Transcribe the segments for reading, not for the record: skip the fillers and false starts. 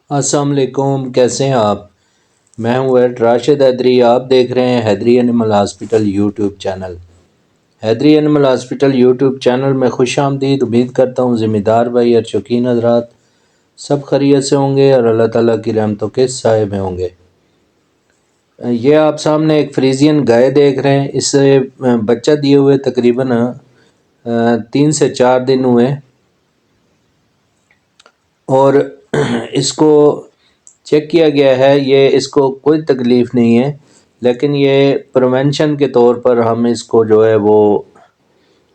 السلام علیکم، کیسے ہیں آپ؟ میں ہوں ایڈ راشد حیدری۔ آپ دیکھ رہے ہیں حیدری اینیمل ہاسپٹل یوٹیوب چینل۔ حیدری اینیمل ہاسپٹل یوٹیوب چینل میں خوش آمدید۔ امید کرتا ہوں ذمہ دار بھائی اور شوقین حضرات سب خیریت سے ہوں گے اور اللہ تعالیٰ کی رحمتوں کے سائے میں ہوں گے۔ یہ آپ سامنے ایک فریزین گائے دیکھ رہے ہیں، اس سے بچہ دیے ہوئے تقریباً 3 سے 4 دن ہوئے، اور اس کو چیک کیا گیا ہے، یہ اس کو کوئی تکلیف نہیں ہے، لیکن یہ پریونشن کے طور پر ہم اس کو جو ہے وہ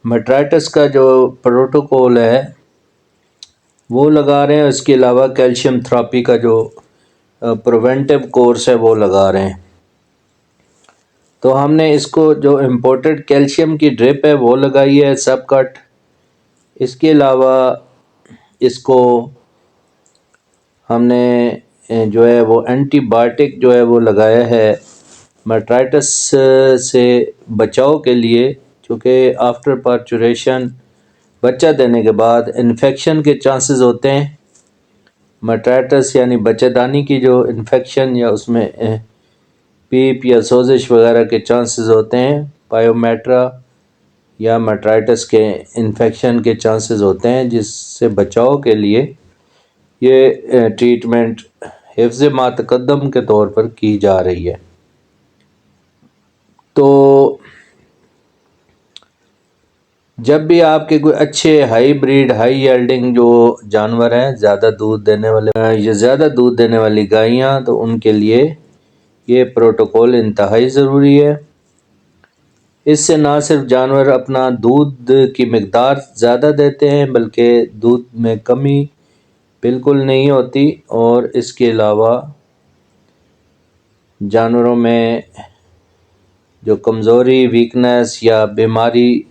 میٹرائٹس کا جو پروٹوکول ہے وہ لگا رہے ہیں، اس کے علاوہ کیلشیم تھراپی کا جو پریونٹیو کورس ہے وہ لگا رہے ہیں۔ تو ہم نے اس کو جو امپورٹڈ کیلشیم کی ڈرپ ہے وہ لگائی ہے سب کٹ، اس کے علاوہ اس کو ہم نے جو ہے وہ اینٹی بایوٹک جو ہے وہ لگایا ہے میٹرائٹس سے بچاؤ کے لیے، چونکہ آفٹر پارچوریشن بچہ دینے کے بعد انفیکشن کے چانسز ہوتے ہیں، میٹرائٹس یعنی بچہ دانی کی جو انفیکشن یا اس میں پیپ یا سوزش وغیرہ کے چانسز ہوتے ہیں، پائیومیٹرا یا میٹرائٹس کے انفیکشن کے چانسز ہوتے ہیں، جس سے بچاؤ کے لیے یہ ٹریٹمنٹ حفظ ما تقدم کے طور پر کی جا رہی ہے۔ تو جب بھی آپ کے کوئی اچھے ہائی بریڈ ہائی یلڈنگ جو جانور ہیں، زیادہ دودھ دینے والے یا زیادہ دودھ دینے والی گائیاں، تو ان کے لیے یہ پروٹوکول انتہائی ضروری ہے۔ اس سے نہ صرف جانور اپنا دودھ کی مقدار زیادہ دیتے ہیں بلکہ دودھ میں کمی بالکل نہیں ہوتی، اور اس کے علاوہ جانوروں میں جو کمزوری، ویکنس یا بیماری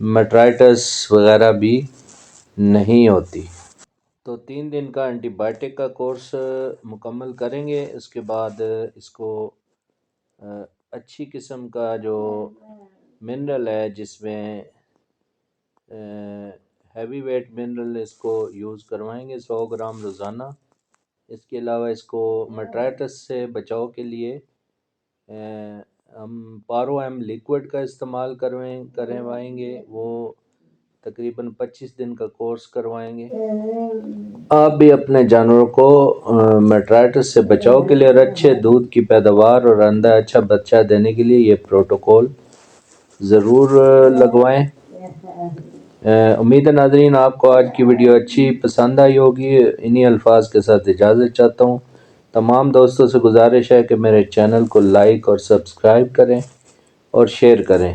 میٹرائٹس وغیرہ بھی نہیں ہوتی۔ تو 3 دن کا اینٹی بایوٹک کا کورس مکمل کریں گے، اس کے بعد اس کو اچھی قسم کا جو منرل ہے، جس میں ہیوی ویٹ منرل، اس کو یوز کروائیں گے 100 گرام روزانہ۔ اس کے علاوہ اس کو میٹرائٹس سے بچاؤ کے لیے ہم پارو ایم لیکوڈ کا استعمال کروائیں گے، وہ تقریباً 25 دن کا کورس کروائیں گے۔ آپ بھی اپنے جانوروں کو میٹرائٹس سے بچاؤ کے لیے اور اچھے دودھ کی پیداوار اور آئندہ اچھا بچہ دینے کے لیے یہ پروٹوکول ضرور لگوائیں۔ امید ہے ناظرین آپ کو آج کی ویڈیو اچھی پسند آئی ہوگی۔ انہی الفاظ کے ساتھ اجازت چاہتا ہوں۔ تمام دوستوں سے گزارش ہے کہ میرے چینل کو لائک اور سبسکرائب کریں اور شیئر کریں۔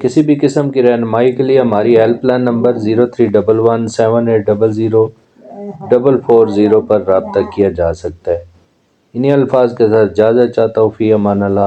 کسی بھی قسم کی رہنمائی کے لیے ہماری ہیلپ لائن نمبر 031178004440 پر رابطہ کیا جا سکتا ہے۔ انہی الفاظ کے ساتھ اجازت چاہتا ہوں۔ فی امان اللہ۔